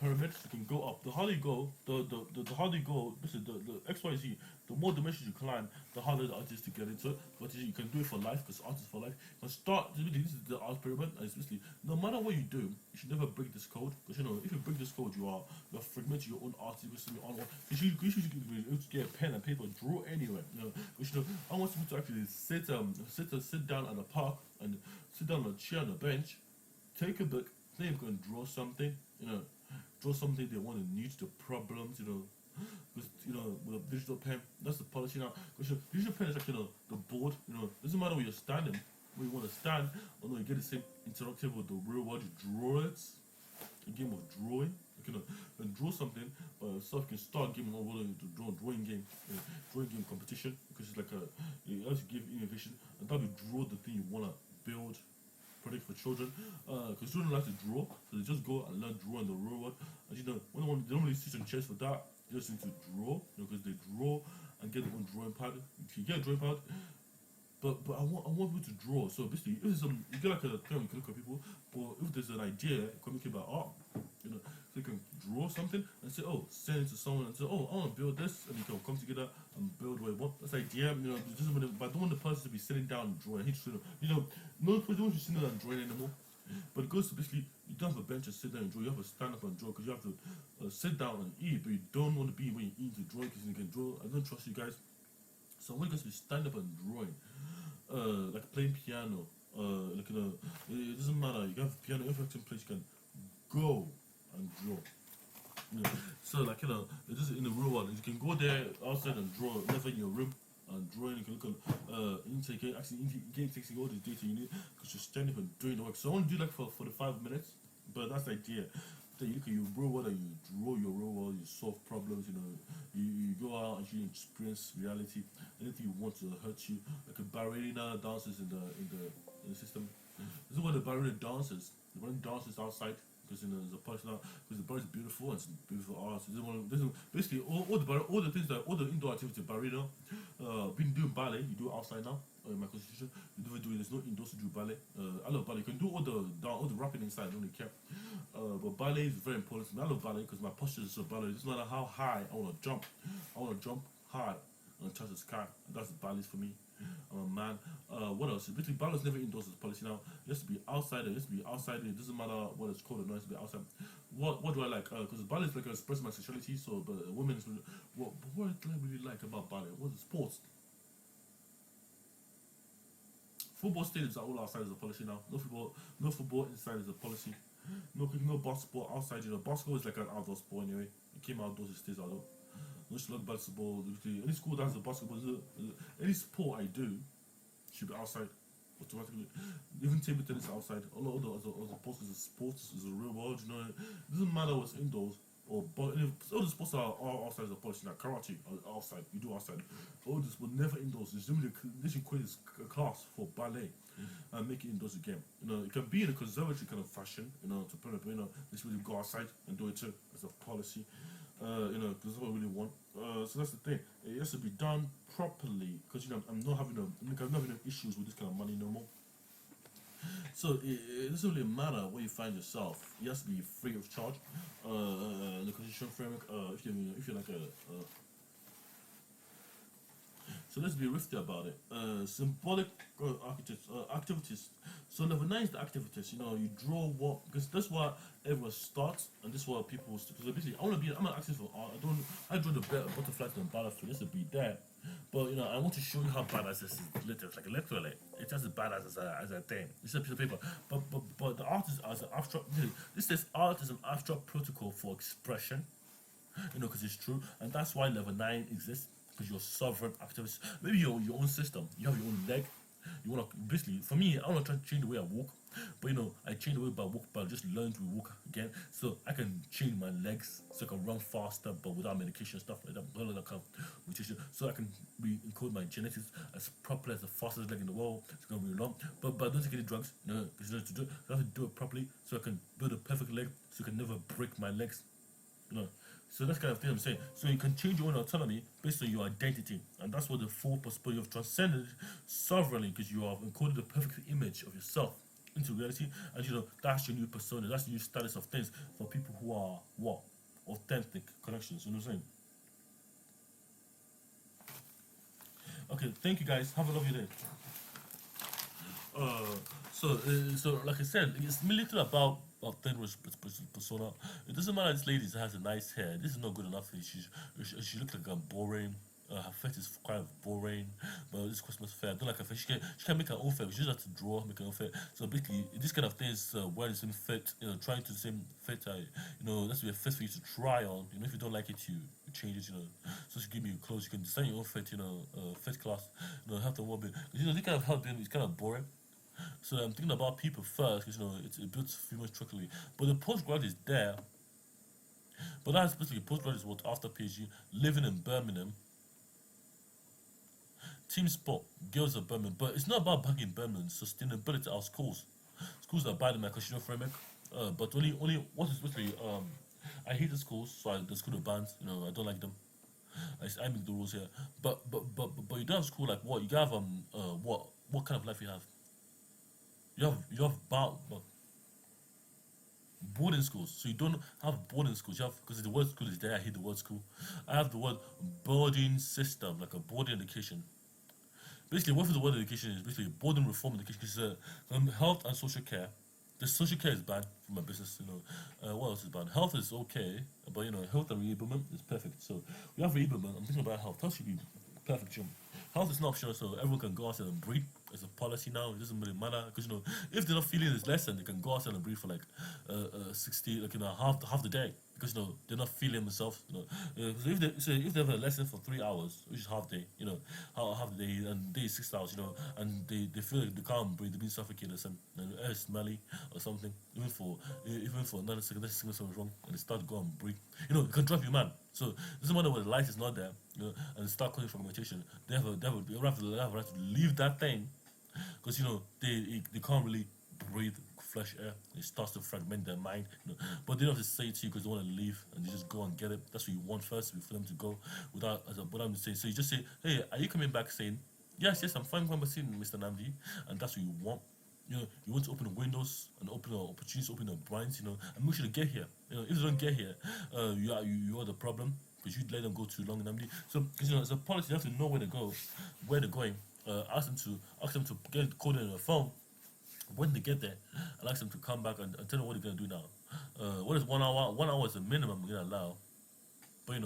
pyramid, so you can go up. The harder you go, the harder you go, basically the XYZ, the more dimensions you climb, the harder the art is to get into it. But you can do it for life, because art is for life. You can start, this is the art pyramid, and it's basically, no matter what you do, you should never break this code. Because if you break this code, you're fragmenting your own art, you should get a pen and paper, draw anywhere. I want people to actually sit down at a park and sit down on a chair on a bench, take a book, then you can draw something, draw something they want to use the problems, with a digital pen. That's the policy now. Because digital pen is actually the board, doesn't matter where you're standing, where you want to stand, although you get the same interactive with the real world, you draw it. A game of drawing. You can draw something, but yourself can start a game of drawing game competition, because it's like you have to give innovation, and that will draw the thing you wanna build. Product for children, because children like to draw, so they just go and learn drawing in the real world. And when they don't really sit on chairs for that, they just need to draw, because they draw and get their own drawing pad. If you get a drawing pad, but I want people to draw. So basically, if there's you get like a term, you can look at people, but if there's an idea, communicate about art, so you can draw something and say, oh, send it to someone and say, oh, I want to build this, and you can come together and build what you want. That's the idea, but I don't want the person to be sitting down and drawing. No person wants to sit down and drawing anymore. But it goes to basically, you don't have a bench to sit down and draw, you have to stand up and draw, because you have to sit down and eat, but you don't want to be when you eat to draw, because you can draw. I don't trust you guys. So I want you guys to stand up and drawing. Like playing piano, it doesn't matter. You can have piano, if you have to play, you can go and draw. So it is in the real world. You can go there outside and draw, never in your room and drawing. You can look at intake, takes all the data you need, because you're standing up and doing the work. So I want to do for 45 minutes, but that's the idea. Then you look at your real world and you draw your real world, you solve problems, you go out and you experience reality. Anything you want to hurt you, like a ballerina dances in the system. This is what the ballerina dances. The ballerina dances outside, because there's a person out, because the ballet is beautiful and it's beautiful art. So basically all the things that all the indoor activities, ballerina, been doing ballet, you do it outside now. In my constitution, you never do it. There's no indoors to do ballet. I love ballet. You can do all the rapping inside. I don't really care. But ballet is very important to me. I love ballet because my posture is so ballet. It doesn't matter how high I want to jump. I want to jump high. touch the sky. And that's balance for me. I'm a man. What else? Basically, balance never indoors is policy now. It has to be outside. It has to be outside. It doesn't matter what it's called or not. It has to be outside. What do I like? Because balance like express my sexuality. So, but women is really, what do I really like about ballet? What is sports? Football stadiums are all outside as a policy now. No football inside is a policy. No basketball outside. You know, basketball is like an outdoor sport anyway. It came outdoors, it stays outdoors. No should look basketball. Any school that has a basketball, any sport I do should be outside automatically. Even table tennis is outside. All the sports is a sports is a real world. You know, it doesn't matter what's indoors or but all the sports are outside the policy. Like karate, outside. You do outside. All this but never indoors. There's literally they should create a class for ballet and make it indoors again. You know, it can be in a conservatory kind of fashion. You know, to put it, you know, they should really go outside and do it too as a policy. You know, because that's what I really want. So that's the thing. It has to be done properly because you know I'm not having issues with this kind of money no more. So it doesn't really matter where you find yourself. It has to be free of charge. The constitution framework. If you're like a so let's be rifty about it. Symbolic activities. So level 9 is the activities. You know, you draw what because that's what everyone starts, and this is what people. Because basically, I'm an active for art. I draw the butterflies and battlefield. This to be there, but you know, I want to show you how badass this is. Literally, like literally, it's just as badass as a thing. It's a piece of paper, but the art is as an abstract. This says art is an abstract protocol for expression. You know, because it's true, and that's why level 9 exists. Because you're sovereign activist. Maybe your own system. You have your own leg. You wanna basically for me, I wanna try to change the way I walk. But you know, I change the way I walk by just learn to walk again. So I can change my legs so I can run faster but without medication stuff like that. All of that kind of mutation. So I can encode my genetics as properly as the fastest leg in the world. It's gonna be long. But don't take any drugs, no, because you know to do it, I have to do it properly so I can build a perfect leg so I can never break my legs. You know. So that's kind of thing I'm saying. So you can change your own autonomy based on your identity, and that's what the full possibility of transcended sovereignly, because you have encoded the perfect image of yourself into reality, and you know that's your new persona, that's the new status of things for people who are what authentic connections. You know what I'm saying? Okay, thank you guys. Have a lovely day. Uh, so like I said, it's military about thin persona. It doesn't matter. This lady has a nice hair. This is not good enough. She looks like boring. Her face is quite boring. But this Christmas fair, I don't like her face. She can make her own fair. She just has to draw, make her own fair. So basically, this kind of thing is wearing the same fit. You know, trying to the same fit. You know, that's be a fit for you to try on. You know, if you don't like it, you change it. You know, so she give me clothes. You can design your own fit. You know, fit class. You know, have to work. You know, this kind of help is kind of boring. So I'm thinking about people first, because you know it builds female structurally. But the postgrad is there. But that's basically postgrad is what after PhD, living in Birmingham. Team sport, girls of Birmingham. But it's not about back in Birmingham, sustainability of schools. Schools that buy the constitutional framework. But only what is basically I hate the schools, so the school of bands, you know, I don't like them. I make the rules here. But you don't have school like what? You have what kind of life you have? You have boarding schools. So you don't have boarding schools. You have because the word school is there. I hate the word school. I have the word boarding system, like a boarding education. Basically, what for the word education is basically boarding reform education. Because health and social care. The social care is bad for my business. You know, what else is bad? Health is okay, but you know, health and reablement is perfect. So we have reablement. I'm thinking about health. Health should be perfect, Jim. Health is not optional, so everyone can go outside and breathe. It's a policy now. It doesn't really matter because you know if they're not feeling this lesson, they can go outside and breathe for like 60, like you know half the day because you know they're not feeling themselves. You know, so if they have a lesson for 3 hours, which is half day, you know, half the day and day is 6 hours, you know, and they feel like they can't breathe, they're being suffocated and air is smelly or something. Even for another second, that's something wrong, and they start to go and breathe. You know, it can drop you mad. So it doesn't matter where the light is not there, you know, and they start calling for meditation. They have to leave that thing because you know they can't really breathe fresh air. It starts to fragment their mind, you know. But they don't have to say it to you because they want to leave and they just go and get it. That's what you want first, for them to go without saying. So you just say, "Hey, are you coming back?" Saying, "Yes, I'm fine. I'm seeing Mr. Namdi," and that's what you want. You know, you want to open the windows and open the opportunities, open the blinds, you know, and make sure to get here. You know, if they don't get here, you are the problem. because you let them go too long. And so, because as a policy, you have to know where to go, where they're going. Ask them to get code in their phone. When they get there, I'll ask them to come back and tell them what they're gonna do now. What is 1 hour? 1 hour is the minimum we're gonna allow. But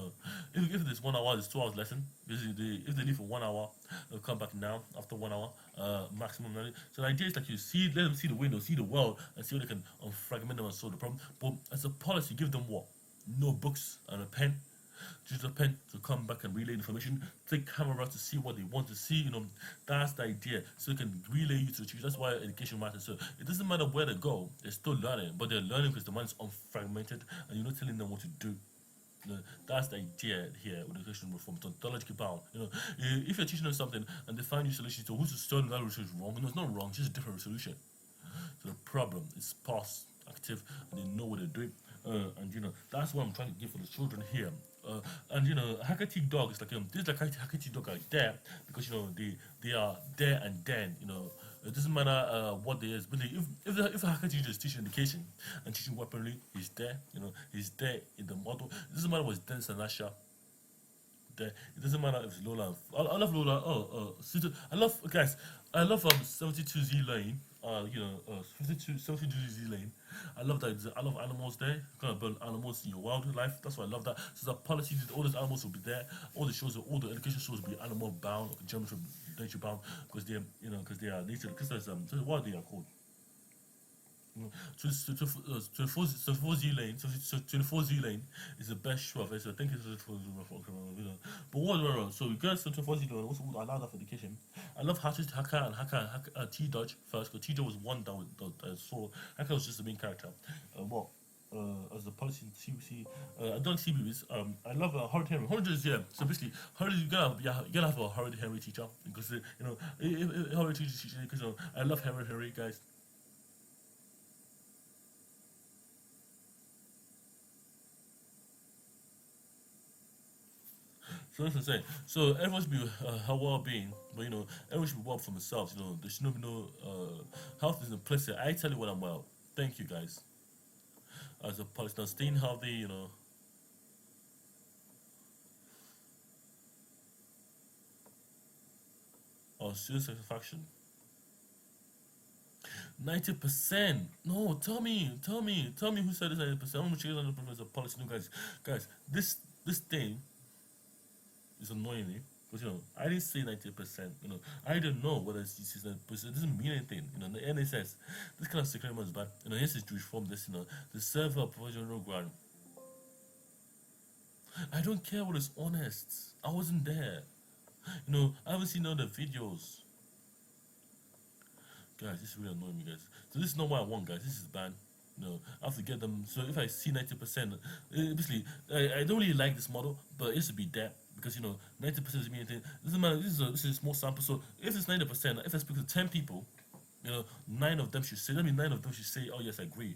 if this 1 hour is 2 hours lesson, if they leave for 1 hour, they'll come back now after 1 hour, maximum. So the idea is like let them see the window, see the world, and see how they can fragment them and solve the problem. But as a policy, give them what? Notebooks and a pen. Just a pen to come back and relay information. Take camera to see what they want to see. That's the idea. So they can relay you to the teacher. That's why education matters. So it doesn't matter where they go. They're still learning, but they're learning because the mind's unfragmented, and you're not telling them what to do. That's the idea here with education reform. It's ontologically bound. If you're teaching them something and they find you solution to who's studying that resolution is wrong, it's not wrong, it's just a different resolution. So the problem is past, active, and they know what they're doing. And that's what I'm trying to give for the children here. And Hackathon dog is like this like Hackathon dog are there because they are there and then it doesn't matter what they is, but if a hacker teacher is teaching education and teaching weaponry, he's there. He's there in the model. It doesn't matter what's dense and Asha. There. It doesn't matter if it's Lola. I love Lola. I love guys. I love 72Z lane. 72Z lane. I love that. I love animals there. Kind of burn animals in your wildlife. That's why I love that. So the policy, all those animals will be there. All the education shows will be animal bound or geometry nature bound because they are nature. Because there's what they are called. 24Z lane, 24Z lane is the best show of it. So I think it's 24Z. But what? So we get 24Z lane. Also, I love that for education. I love Hacker and T-Dodge first because T-Dodge was one that I saw. Hacker was just the main character. As the policy in CBC, I don't see movies. I love Horrid Henry. Horrid is so basically, Horrid you gotta have a Horrid Henry teacher because Horrid teacher because I love Horrid Henry guys. So that's what I'm saying. So everyone should be well-being, but everyone should be well for themselves. There should not be no health is in place here. I tell you when I'm well. Thank you guys. As a policy, now staying healthy, or student satisfaction. 90%. No, tell me who said this 90%. I'm gonna check it on the as a policy. No, guys, this thing is annoying me because I didn't say 90%. I don't know whether it's 90%. It doesn't mean anything. The NSS, this kind of security is bad. Yes, it's to reform this. The server provisional grant. I don't care what is honest. I wasn't there. I haven't seen all the videos. Guys, this is really annoying me, guys. So this is not what I want, guys. This is bad. I have to get them. So if I see 90%, basically, I don't really like this model, but it should be there because 90% doesn't mean anything. Doesn't matter. This is a small sample. So if it's 90%, if I speak to 10 people, 9 of them should say. That means 9 of them should say, "Oh yes, I agree."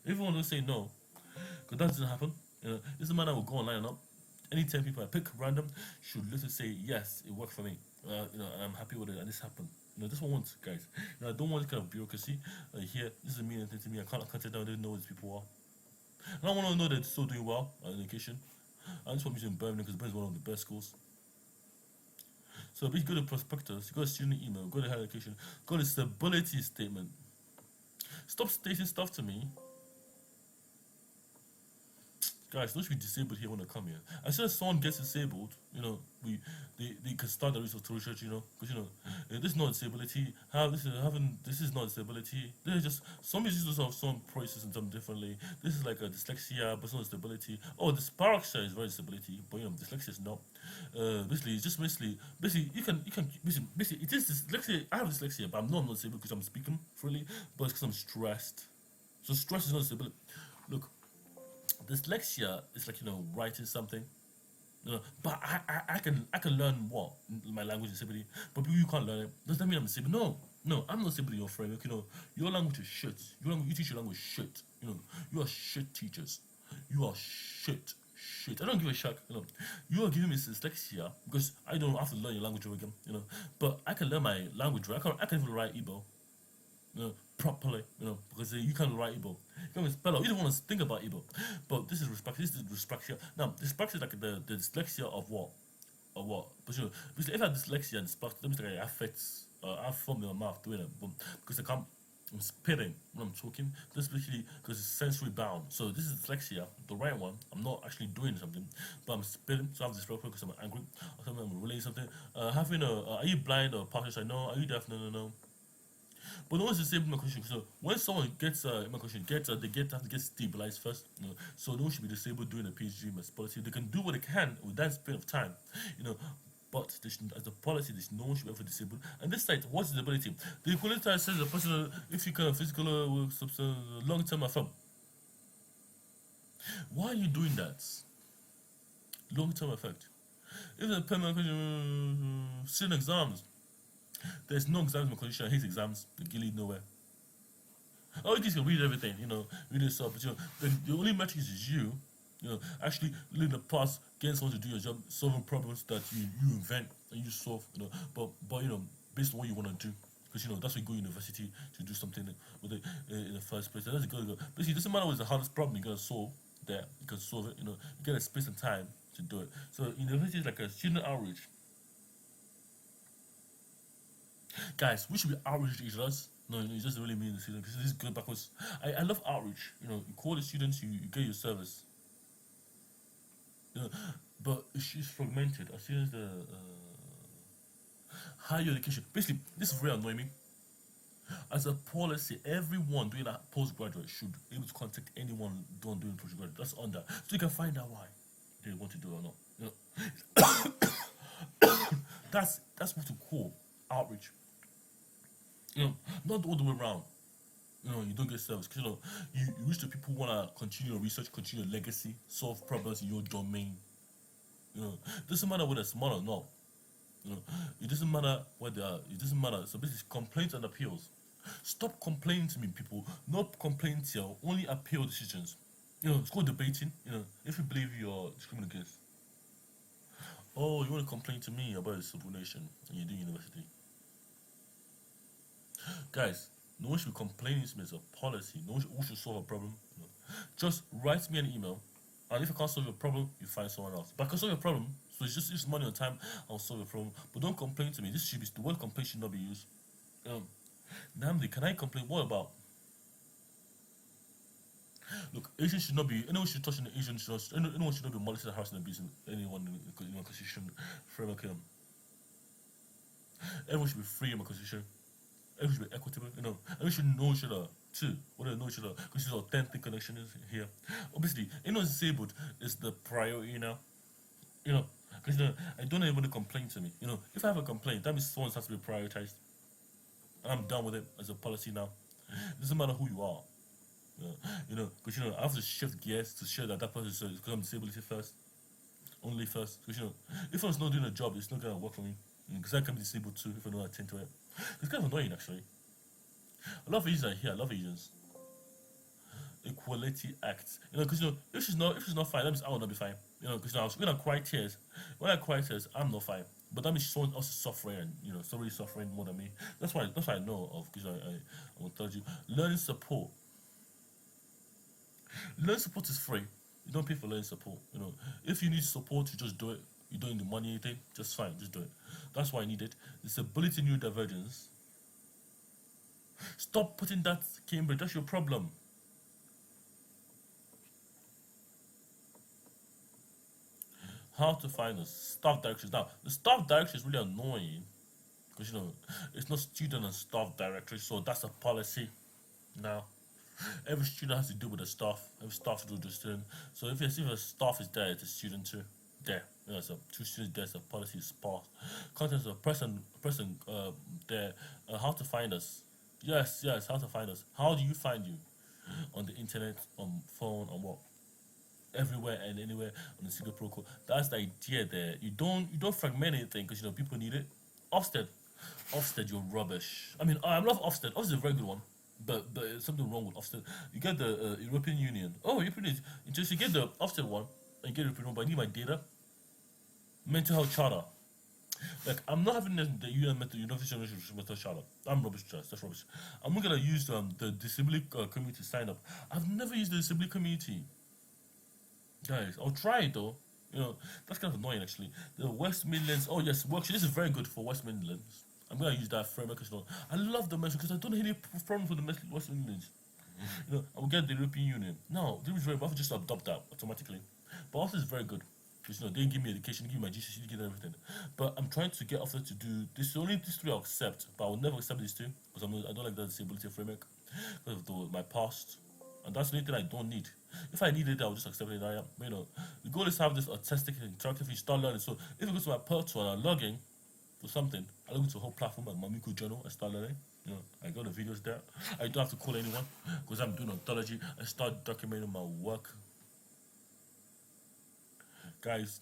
Everyone will say no, because that doesn't happen. It doesn't matter. We'll go online and up. Any 10 people I pick random should literally say yes, it worked for me. And I'm happy with it, and this happened. This one wants, guys. I don't want this kind of bureaucracy here. This doesn't mean anything to me. I can't sit down. I don't know who these people are. And I want to know they're still doing well in education. I just want to be in Birmingham because Birmingham's one of the best schools. So if you go to prospectus, you go to student email, go to higher education, go to stability statement. Stop stating stuff to me. Guys, don't be disabled here when they come here. As soon as someone gets disabled, they can start the research to research, because this is not disability. This is not disability. This is just some users have some processing them differently. This is like a dyslexia, but it's not disability. Oh, dyspraxia is very disability, but dyslexia is not. Basically, it's just basically you can basically it is dyslexia. I have dyslexia, but I'm not disabled because I'm speaking freely, but it's because I'm stressed. So stress is not disability. Look. Dyslexia is like writing something, but I can learn what my language is disability, but you can't learn it. Does that mean I'm disabled? No, I'm not disabled in your framework. Your language is shit. You teach your language shit. You are shit teachers. You are shit. I don't give a shit. You are giving me dyslexia because I don't have to learn your language again. But I can learn my language. Right? I can even write Igbo. properly, because you can't write ebook. You can't spell out. You don't want to think about ebook. But this is dyspraxia. Now, dyspraxia is like the dyslexia of what? Or what? But because if I have dyslexia and dyspraxia, that means like I affects, I form in my mouth doing it. But because I'm spitting when I'm talking. This basically because it's sensory bound. So this is dyslexia, the right one. I'm not actually doing something, but I'm spitting. So I have this problem because I'm angry or something. I'm relaying something. Having a, are you blind or partial? I know. Are you deaf? No, no, no. But no one's disabled in my condition. So when someone gets in my condition, they have to get stabilized first. So no one should be disabled doing a PhD in policy. They can do what they can with that span of time. You know, but as a policy, no one should be ever disabled. And this site, what's disability? The equivalent says a person if you can physical long term effect. Why are you doing that? Long term effect. If the permanent student exams, there's no exams in my condition. I hate exams. They lead nowhere. Oh, you can read everything, read yourself. But the only metric is you, actually living the past, getting someone to do your job, solving problems that you invent and you solve, but based on what you want to do. Because that's why you go to university to do something with it in the first place. And that's good. Basically, it doesn't matter what's the hardest problem you're gonna solve. There, you can solve it. You get a space and time to do it. So university is like a student outreach. Guys, we should be outreach to each other. No, it doesn't really mean the student because this is good backwards. I love outreach. You call the students, you get your service. But it's fragmented. As soon as the higher education, basically, this is really annoying me. As a policy, everyone doing a postgraduate should be able to contact anyone doing postgraduate. That's under, so you can find out why they want to do it or not. That's what you call outreach. Not all the way around. You don't get service because you reach the people who wanna continue your research, continue your legacy, solve problems in your domain. It doesn't matter whether they're smart or not. It doesn't matter what they are. It doesn't matter. So basically, complaints and appeals. Stop complaining to me, people. Not complain to you. Only appeal decisions. It's called debating. If you believe you're discriminating against. Oh, you want to complain to me about your subordination and you're doing university. Guys, no one should be complaining to me as a policy. No one should solve a problem. Just write me an email, and if I can't solve your problem, you find someone else. But I can solve your problem, so it's just money on time. I'll solve your problem. But don't complain to me. This should be the word complaint should not be used. Namely, can I complain? What about? Look, Asians should not be. Anyone should touch on the Asian. Anyone should not be molested, harassing, abusing anyone in my constitution framework. Everyone should be free in my constitution. Everyone should be equitable, and we should know each other too. What do they know each other? Because there's authentic connection here. Obviously, anyone disabled is the priority now. Because I don't want to complain to me. If I have a complaint, that means someone has to be prioritized. I'm done with it as a policy now. It doesn't matter who you are. Because I have to shift gears to show that person is because I'm disabled first, only first. Because if I was not doing a job, it's not gonna work for me. Because I can be disabled too if I don't attend to it. It's kind of annoying actually. A lot of Asians are here. I love Asians. Equality Act. Because if she's not fine, that means I will not be fine. Because when I cry tears, I'm not fine. But that means someone else is suffering, and somebody suffering more than me. That's why I know of. Because I will tell you, learning support. Learning support is free. You don't pay for learning support. If you need support, you just do it. You don't need the money, anything, just fine, just do it. That's why I need it. Disability neurodivergence. Stop putting that Cambridge, that's your problem. How to find the staff directories. Now, the staff directory is really annoying because it's not student and staff directory, so that's a policy now. Every student has to deal with the staff. Every staff deals with the student. So if a staff is there, it's a student too. There, so two students there, so policy is sparse. Contents of person there. How to find us? Yes, how to find us? How do you find you? On the internet, on phone, on what? Everywhere and anywhere on the single protocol. That's the idea there. You don't fragment anything because people need it. Ofsted, you're rubbish. I mean, I love Ofsted. Ofsted is a very good one. But there's something wrong with Ofsted. You get the European Union. Oh, European Union. You get the Ofsted one and get the European one, but I need my data. Mental health charter. Like, I'm not having the UN method, University method Charlotte. I'm rubbish, trust. That's rubbish. I'm not gonna use the disability community sign up. I've never used the disability community, guys. I'll try it though. That's kind of annoying actually. The West Midlands. Oh yes, well, actually, this is very good for West Midlands. I'm gonna use that framework as well. I love the message because I don't have any problems with the West Midlands. I will get the European Union. No, this is very. I have to just adopt that automatically. But also, it's very good because they give me education, they give me my GCC, they give me everything. But I'm trying to get offer to do this. Only these three I'll accept, but I will never accept these two because I don't like the disability framework because of my past, and that's the only thing I don't need. If I need it, I'll just accept it. The goal is to have this artistic interactive. You start learning. So if you go to my portal and I log in for something, I log into a whole platform like Mamiko Journal. I start learning. I got the videos there. I don't have to call anyone because I'm doing ontology. I start documenting my work, guys.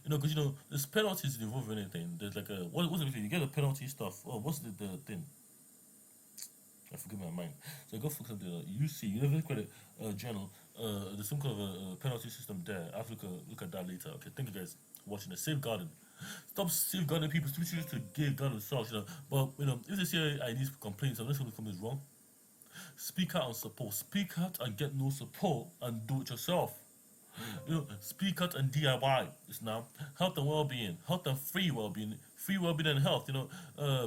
Because there's penalties involved in anything. There's like what's the thing? You get the penalty stuff. Oh, what's the thing? I forget my mind. So I go focus on the UC, Universal Credit Journal. There's some kind of a penalty system there. I have to look at that later. Okay, thank you guys for watching the safeguarding. Stop safeguarding people. Stop choosing to give guard themselves. But if they say I need complaints, unless something is wrong, speak out and support. Speak out and get no support and do it yourself. Speak out and DIY is now health and well-being, health and free well-being and health.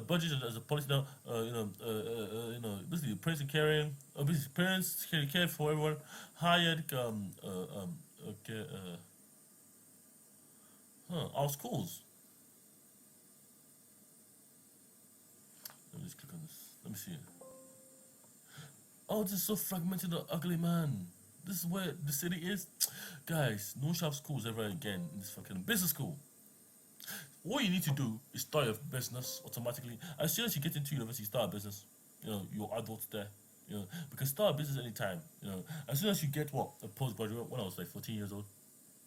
Budget as a policy now. Basically parents and caring, basically parents care for everyone. Hired, okay, our schools. Let me just click on this. Let me see. Oh, this is so fragmented and ugly, man. This is where the city is. Guys, no shop schools ever again in this fucking business school. What you need to do is start your business automatically. As soon as you get into university, start a business. You're adults there. Because start a business anytime. As soon as you get a postgraduate, when I was like 14 years old,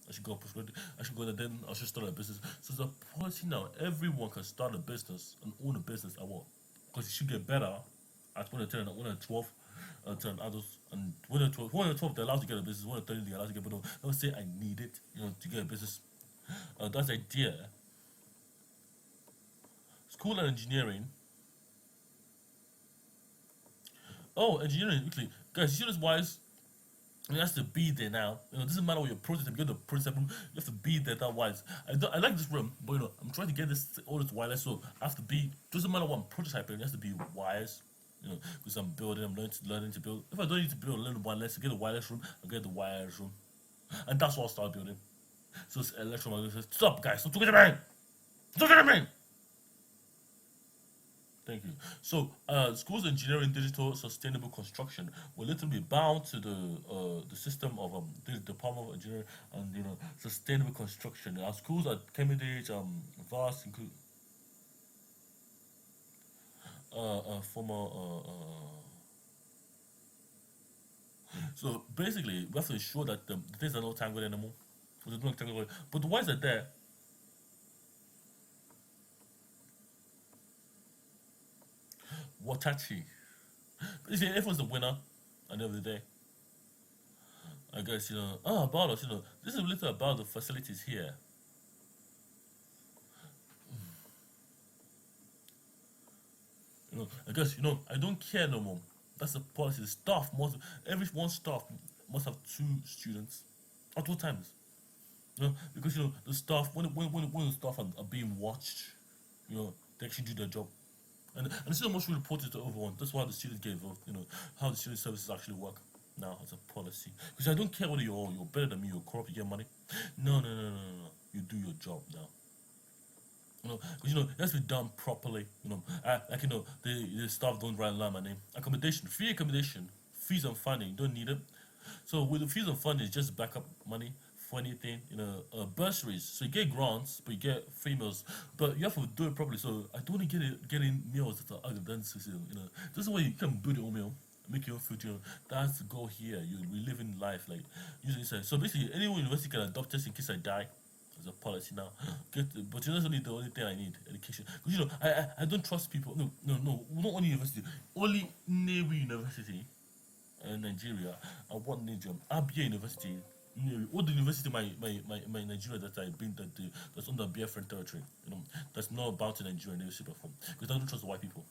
I should go postgraduate. I should go there, then I should start a business. So the policy now, everyone can start a business and own a business at what? Because you should get better at when they're 12. Turn adults, and when they're 12, they're allowed to get a business. When they're 30, they're allowed to get, but don't say I need it, to get a business. That's the idea. School and engineering. Oh, engineering, quickly, guys. Students wise, it has to be there now. It doesn't matter what your process. You get the process room, you have to be there. That wise. I like this room, but I'm trying to get all this wireless, so I have to be. Doesn't matter what I'm prototyping, it has to be wires. Because I'm building, I'm learning to build. If I don't need to build, learn wireless, to get a wireless room, I'll get the wireless room. And that's what I'll start building. So it's electromagnetic. Stop, guys, stop talking to me! Stop talking to me! Thank you. So, schools engineering digital sustainable construction will literally be bound to the system of the Department of Engineering and sustainable construction. Our schools at Cambridge, vast include former. So basically, we have to ensure that the things are not tangled anymore. But the ones that are there, Watachi. Basically, everyone's the winner at the end of the day. I guess about us. This is a little about the facilities here. I guess I don't care no more. That's the policy. The staff every one staff must have 2 students at all times. Because the staff when the staff are being watched, they actually do their job. And this is almost reported to everyone. That's why the students get involved. How the student services actually work now as a policy. Because I don't care whether you're better than me, you're corrupt, you get money. No. You do your job now. Because it has to be done properly. The staff don't write down my name. Accommodation, free accommodation, fees and funding, don't need it. So with the fees and funding, it's just backup money for anything. Bursaries. So you get grants, but you get free meals. But you have to do it properly. So I don't want to get in meals that are other than system. This is why you can build your own meal. Make your own food, that's the goal here. You're living life like using this. So basically, any university can adopt this in case I die. As a policy now, but that's only the only thing I need, education. Because I don't trust people. No, not only university, only Navy University in Nigeria. And what Nigeria? Abia University. all the university my Nigeria that I've been that's under BFN territory, that's not about in Nigeria in any shape or form. Because I don't trust white people.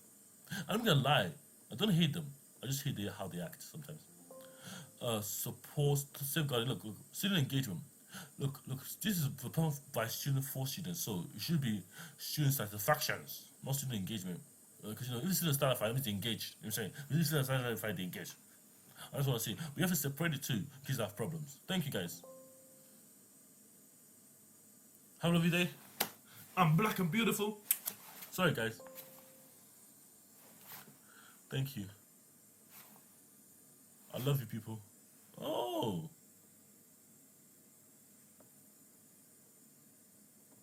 I'm not gonna lie, I don't hate them. I just hate how they act sometimes. Support safeguarding. Look, student engagement. Look. This is proposed by student for students, so it should be student satisfactions, not student engagement. Because if the students start a fight, they need to engage. You know what I'm saying? If the students start a fight, they engage. I just want to say we have to separate the two in case they have problems. Thank you guys. Have a lovely day. I'm black and beautiful. Sorry guys. Thank you. I love you people. Oh.